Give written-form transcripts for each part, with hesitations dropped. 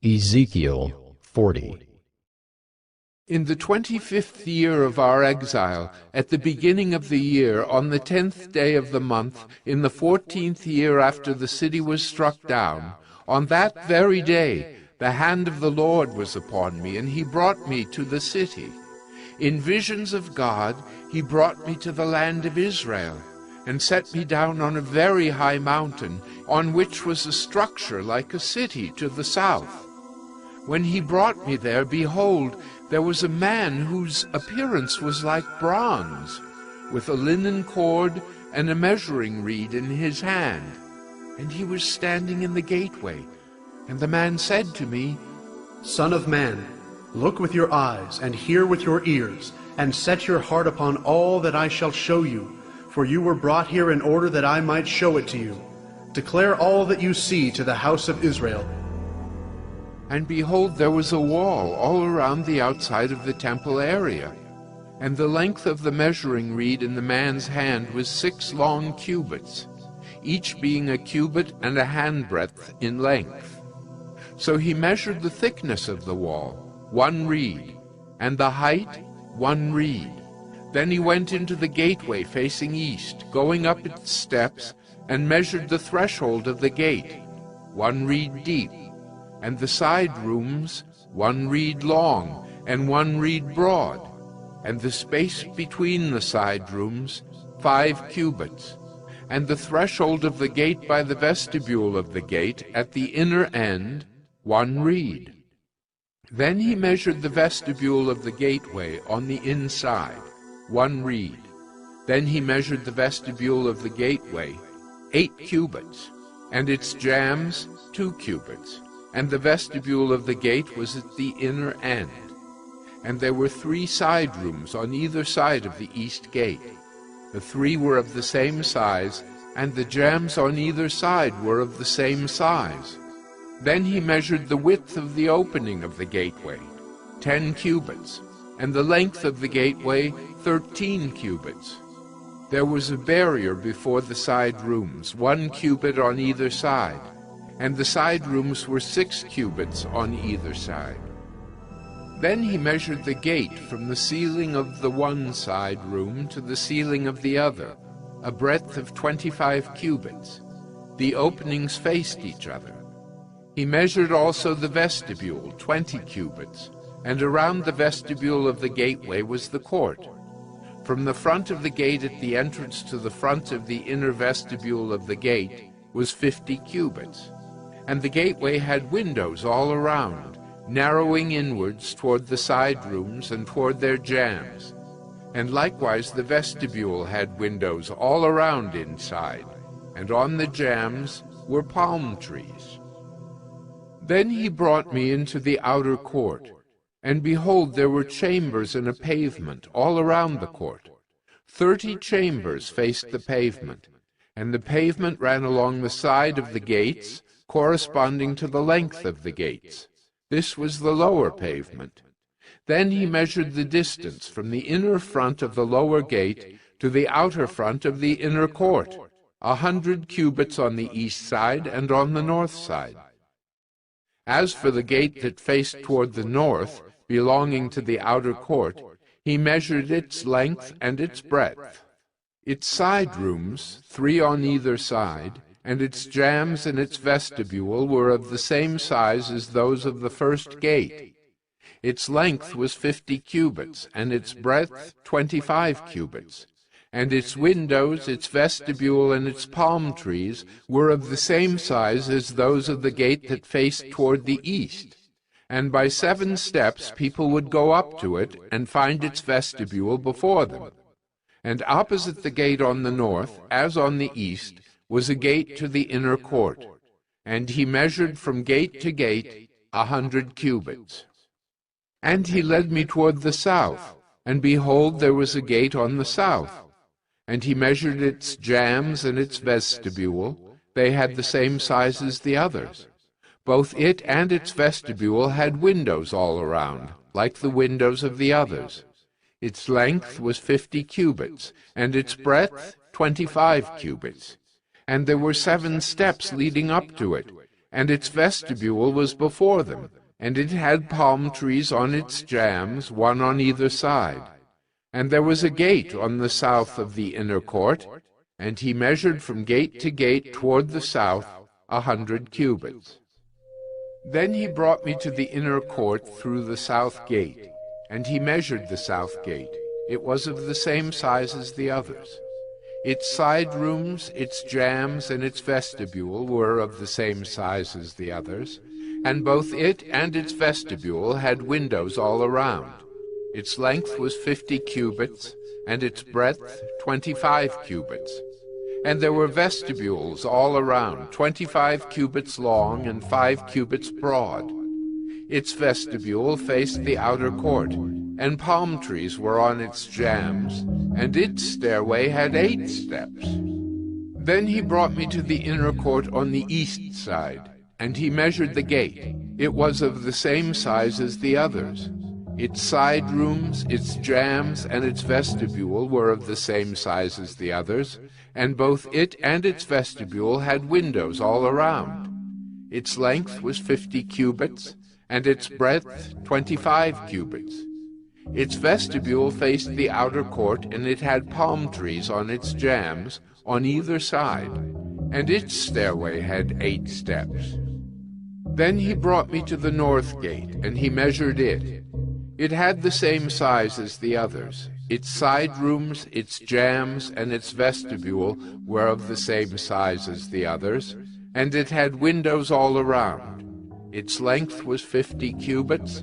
Ezekiel 40. In the 25th year of our exile, at the beginning of the year, on the 10th day of the month, in the 14th year after the city was struck down, on that very day the hand of the Lord was upon me, and he brought me to the city. In visions of God he brought me to the land of Israel, and set me down on a very high mountain, on which was a structure like a city to the south. When he brought me there, behold, there was a man whose appearance was like bronze, with a linen cord and a measuring reed in his hand. And he was standing in the gateway. And the man said to me, Son of man, look with your eyes and hear with your ears, and set your heart upon all that I shall show you, for you were brought here in order that I might show it to you. Declare all that you see to the house of Israel. And behold, there was a wall all around the outside of the temple area, and the length of the measuring reed in the man's hand was 6 long cubits, each being a cubit and a handbreadth in length. So he measured the thickness of the wall, 1 reed, and the height 1 reed. Then he went into the gateway facing east, going up its steps, and measured the threshold of the gate, 1 reed deep, and the side rooms 1 reed long and 1 reed broad, and the space between the side rooms 5 cubits, and the threshold of the gate by the vestibule of the gate at the inner end 1 reed. Then he measured the vestibule of the gateway on the inside, 1 reed. Then he measured the vestibule of the gateway 8 cubits, and its jambs 2 cubits. And the vestibule of the gate was at the inner end. And there were 3 side rooms on either side of the east gate. The 3 were of the same size, and the jambs on either side were of the same size. Then he measured the width of the opening of the gateway, 10 cubits, and the length of the gateway 13 cubits. There was a barrier before the side rooms, 1 cubit on either side, and the side rooms were 6 cubits on either side. Then he measured the gate from the ceiling of the one side room to the ceiling of the other, a breadth of 25 cubits. The openings faced each other. He measured also the vestibule, 20 cubits, and around the vestibule of the gateway was the court. From the front of the gate at the entrance to the front of the inner vestibule of the gate was 50 cubits. And the gateway had windows all around, narrowing inwards toward the side rooms and toward their jambs. And likewise the vestibule had windows all around inside, and on the jambs were palm trees. Then he brought me into the outer court, and behold, there were chambers and a pavement all around the court. 30 chambers faced the pavement, and the pavement ran along the side of the gates, corresponding to the length of the gates. This was the lower pavement. Then he measured the distance from the inner front of the lower gate to the outer front of the inner court, 100 cubits on the east side and on the north side. As for the gate that faced toward the north, belonging to the outer court, he measured its length and its breadth. Its side rooms, 3 on either side, and its jambs and its vestibule were of the same size as those of the first gate. Its length was 50 cubits, and its breadth 25 cubits. And its windows, its vestibule, and its palm trees were of the same size as those of the gate that faced toward the east. And by 7 steps people would go up to it and find its vestibule before them. And opposite the gate on the north, as on the east, was a gate to the inner court, and he measured from gate to gate 100 cubits. And he led me toward the south, and behold, there was a gate on the south. And he measured its jambs and its vestibule. They had the same size as the others. Both it and its vestibule had windows all around, like the windows of the others. Its length was 50 cubits, and its breadth 25 cubits. And there were 7 steps leading up to it, and its vestibule was before them, and it had palm trees on its jambs, one on either side. And there was a gate on the south of the inner court, and he measured from gate to gate toward the south 100 cubits. Then he brought me to the inner court through the south gate, and he measured the south gate. It was of the same size as the others. Its side rooms, its jambs, and its vestibule were of the same size as the others, and both it and its vestibule had windows all around. Its length was 50 cubits, and its breadth 25 cubits. And there were vestibules all around, 25 cubits long and 5 cubits broad. Its vestibule faced the outer court, and palm trees were on its jambs, and its stairway had 8 steps. Then he brought me to the inner court on the east side, and he measured the gate. It was of the same size as the others. Its side rooms, its jambs, and its vestibule were of the same size as the others, and both it and its vestibule had windows all around. Its length was 50 cubits, and its breadth 25 cubits. Its vestibule faced the outer court, and it had palm trees on its jambs on either side, and its stairway had 8 steps. Then he brought me to the north gate, and he measured it. It had the same size as the others. Its side rooms, its jambs, and its vestibule were of the same size as the others, and it had windows all around. Its length was 50 cubits,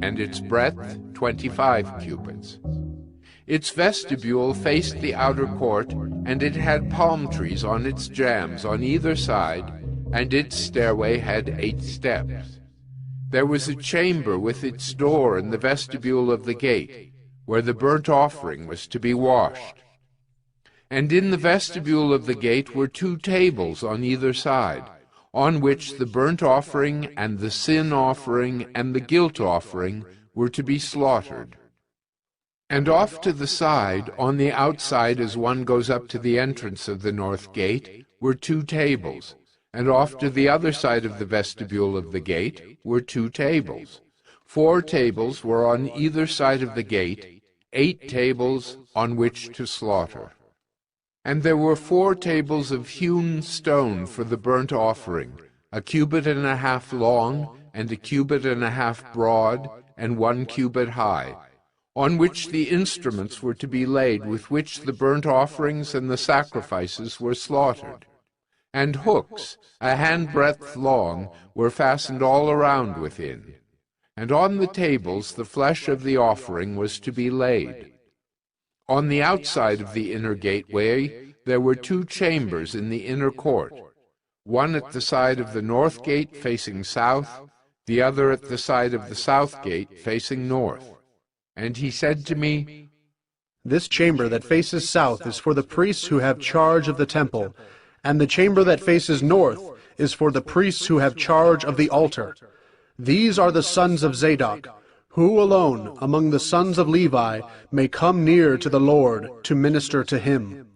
and its breadth 25 cubits. Its vestibule faced the outer court, and it had palm trees on its jambs on either side, and its stairway had 8 steps. There was a chamber with its door in the vestibule of the gate, where the burnt offering was to be washed. And in the vestibule of the gate were 2 tables on either side, on which the burnt offering and the sin offering and the guilt offering were to be slaughtered. And off to the side, on the outside as one goes up to the entrance of the north gate, were 2 tables, and off to the other side of the vestibule of the gate were 2 tables. 4 tables were on either side of the gate, 8 tables on which to slaughter. And there were 4 tables of hewn stone for the burnt offering, 1.5 cubits long, and 1.5 cubits broad, and 1 cubit high, on which the instruments were to be laid with which the burnt offerings and the sacrifices were slaughtered. And hooks, 1 handbreadth long, were fastened all around within. And on the tables the flesh of the offering was to be laid. On the outside of the inner gateway there were 2 chambers in the inner court, one at the side of the north gate facing south, the other at the side of the south gate facing north. And he said to me, "This chamber that faces south is for the priests who have charge of the temple, and the chamber that faces north is for the priests who have charge of the altar. These are the sons of Zadok, who alone among the sons of Levi may come near to the Lord to minister to him."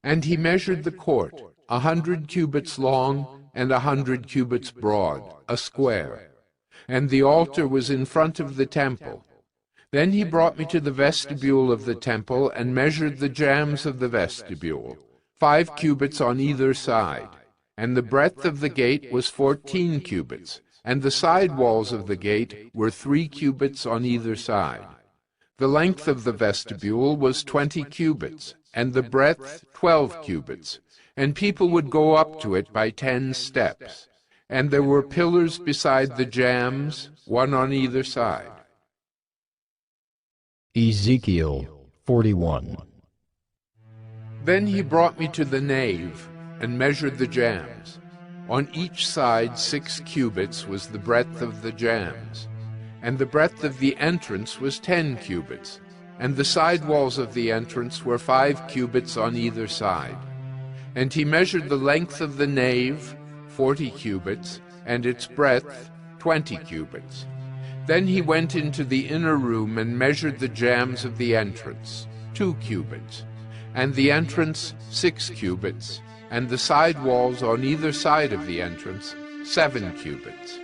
And he measured the court, 100 cubits long and 100 cubits broad, a square. And the altar was in front of the temple. Then he brought me to the vestibule of the temple and measured the jambs of the vestibule, 5 cubits on either side. And the breadth of the gate was 14 cubits, and the side walls of the gate were 3 cubits on either side. The length of the vestibule was 20 cubits, and the breadth 12 cubits, and people would go up to it by 10 steps. And there were pillars beside the jambs, one on either side. Ezekiel 41. Then he brought me to the nave, and measured the jambs. On each side 6 cubits was the breadth of the jambs, and the breadth of the entrance was 10 cubits, and the side walls of the entrance were 5 cubits on either side. And he measured the length of the nave, 40 cubits, and its breadth, 20 cubits. Then he went into the inner room and measured the jambs of the entrance, 2 cubits, and the entrance 6 cubits, and the side walls on either side of the entrance 7 cubits.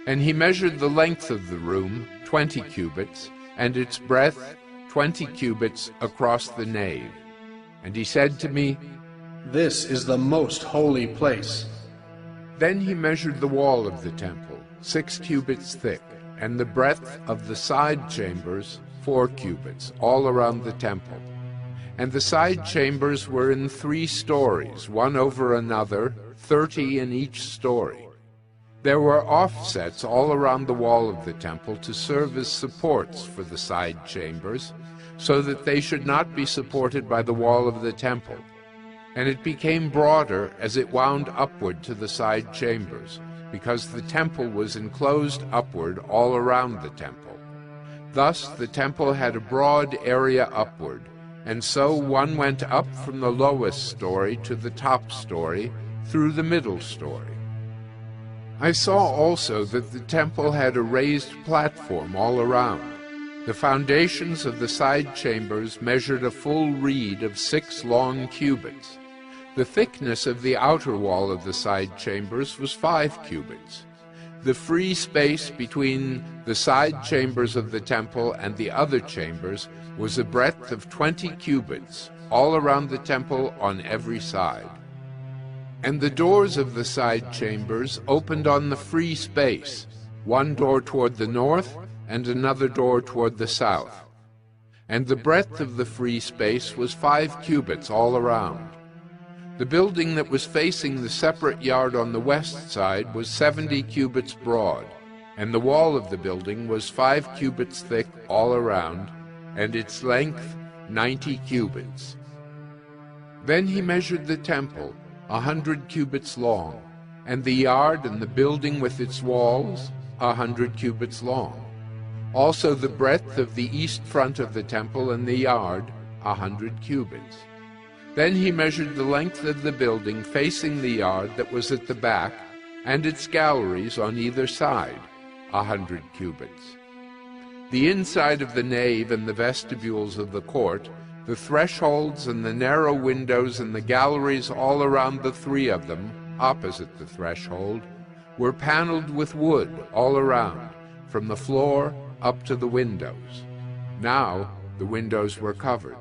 And he measured the length of the room, 20 cubits, and its breadth, 20 cubits across the nave. And he said to me, "This is the most holy place." Then he measured the wall of the temple, 6 cubits thick, and the breadth of the side chambers, 4 cubits, all around the temple. And the side chambers were in 3 stories, one over another, 30 in each story. There were offsets all around the wall of the temple to serve as supports for the side chambers, so that they should not be supported by the wall of the temple. And it became broader as it wound upward to the side chambers, because the temple was enclosed upward all around the temple. Thus the temple had a broad area upward, and so one went up from the lowest story to the top story, through the middle story. I saw also that the temple had a raised platform all around. The foundations of the side chambers measured a full reed of 6 long cubits. The thickness of the outer wall of the side chambers was 5 cubits. The free space between the side chambers of the temple and the other chambers was a breadth of 20 cubits, all around the temple on every side. And the doors of the side chambers opened on the free space, one door toward the north and another door toward the south. And the breadth of the free space was 5 cubits all around. The building that was facing the separate yard on the west side was 70 cubits broad, and the wall of the building was 5 cubits thick all around, and its length 90 cubits. Then he measured the temple, 100 cubits long, and the yard and the building with its walls, 100 cubits long. Also the breadth of the east front of the temple and the yard, 100 cubits. Then he measured the length of the building facing the yard that was at the back, and its galleries on either side, 100 cubits. The inside of the nave and the vestibules of the court, the thresholds and the narrow windows and the galleries all around the 3 of them, opposite the threshold, were paneled with wood all around, from the floor up to the windows. Now the windows were covered.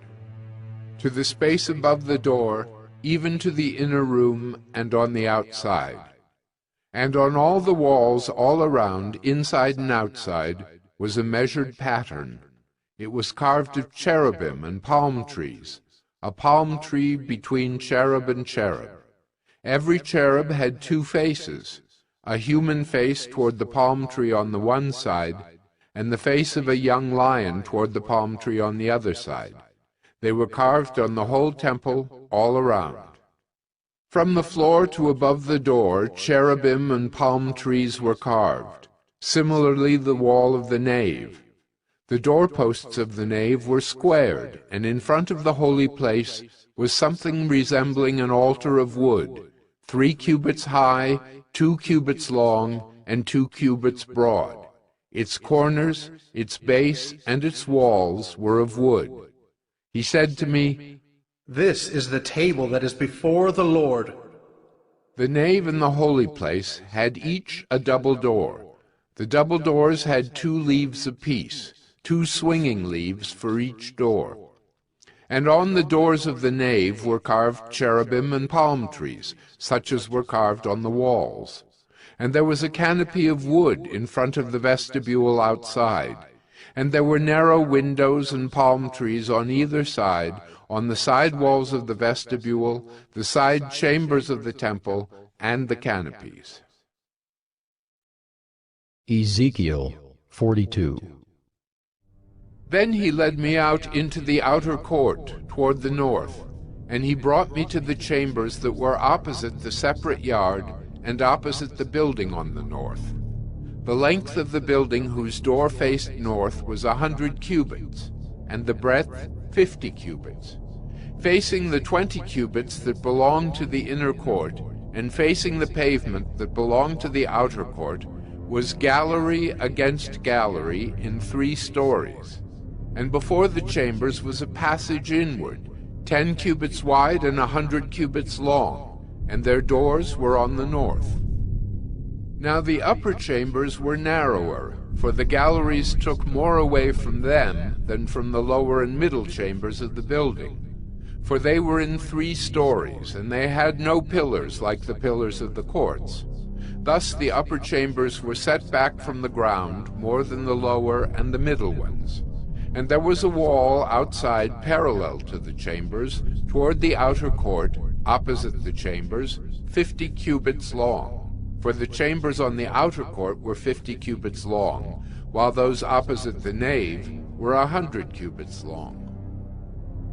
To the space above the door, even to the inner room and on the outside. And on all the walls all around, inside and outside, was a measured pattern. It was carved of cherubim and palm trees, a palm tree between cherub and cherub. Every cherub had 2 faces, a human face toward the palm tree on the one side, and the face of a young lion toward the palm tree on the other side. They were carved on the whole temple all around. From the floor to above the door, cherubim and palm trees were carved. Similarly, the wall of the nave. The doorposts of the nave were squared, and in front of the holy place was something resembling an altar of wood, 3 cubits high, 2 cubits long, and 2 cubits broad. Its corners, its base, and its walls were of wood. He said to me, "This is the table that is before the Lord." The nave and the holy place had each a double door. The double doors had 2 leaves apiece, 2 swinging leaves for each door. And on the doors of the nave were carved cherubim and palm trees, such as were carved on the walls. And there was a canopy of wood in front of the vestibule outside. And there were narrow windows and palm trees on either side, on the side walls of the vestibule, the side chambers of the temple, and the canopies. Ezekiel 42. Then he led me out into the outer court toward the north, and he brought me to the chambers that were opposite the separate yard and opposite the building on the north. The length of the building whose door faced north was 100 cubits, and the breadth 50 cubits. Facing the 20 cubits that belonged to the inner court, and facing the pavement that belonged to the outer court, was gallery against gallery in 3 stories. And before the chambers was a passage inward, 10 cubits wide and 100 cubits long, and their doors were on the north. Now the upper chambers were narrower, for the galleries took more away from them than from the lower and middle chambers of the building. For they were in 3 stories, and they had no pillars like the pillars of the courts. Thus the upper chambers were set back from the ground more than the lower and the middle ones. And there was a wall outside parallel to the chambers, toward the outer court, opposite the chambers, 50 cubits long. For the chambers on the outer court were 50 cubits long, while those opposite the nave were 100 cubits long.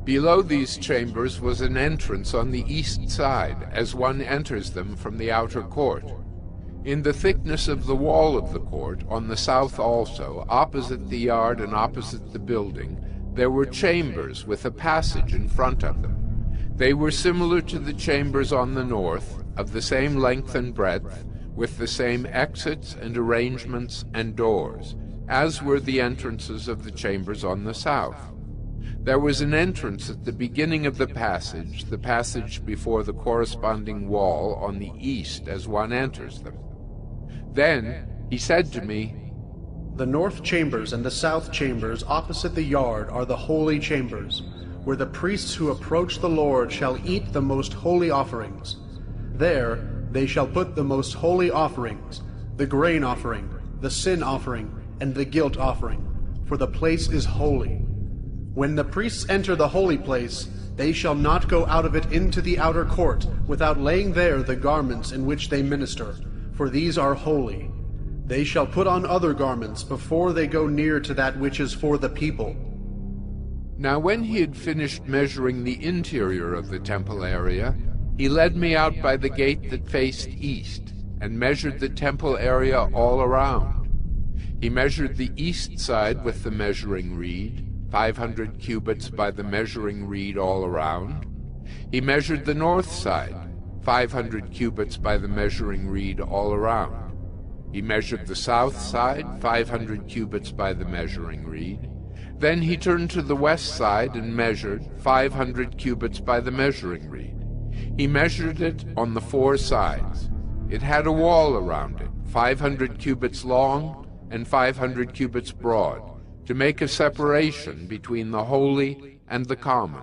Below these chambers was an entrance on the east side, as one enters them from the outer court. In the thickness of the wall of the court, on the south also, opposite the yard and opposite the building, there were chambers with a passage in front of them. They were similar to the chambers on the north, of the same length and breadth, with the same exits and arrangements and doors, as were the entrances of the chambers on the south. There was an entrance at the beginning of the passage before the corresponding wall on the east as one enters them. Then he said to me, The north chambers and the south chambers opposite the yard are the holy chambers, where the priests who approach the Lord shall eat the most holy offerings. There they shall put the most holy offerings, the grain offering, the sin offering, and the guilt offering, for the place is holy. When the priests enter the holy place, they shall not go out of it into the outer court without laying there the garments in which they minister, for these are holy. They shall put on other garments before they go near to that which is for the people. Now when he had finished measuring the interior of the temple area, he led me out by the gate that faced east, and measured the temple area all around. He measured the east side with the measuring reed, 500 cubits by the measuring reed all around. He measured the north side, 500 cubits by the measuring reed all around. He measured the south side, 500 cubits by the measuring reed. Then he turned to the west side and measured 500 cubits by the measuring reed. He measured it on the 4 sides. It had a wall around it, 500 cubits long and 500 cubits broad, to make a separation between the holy and the common.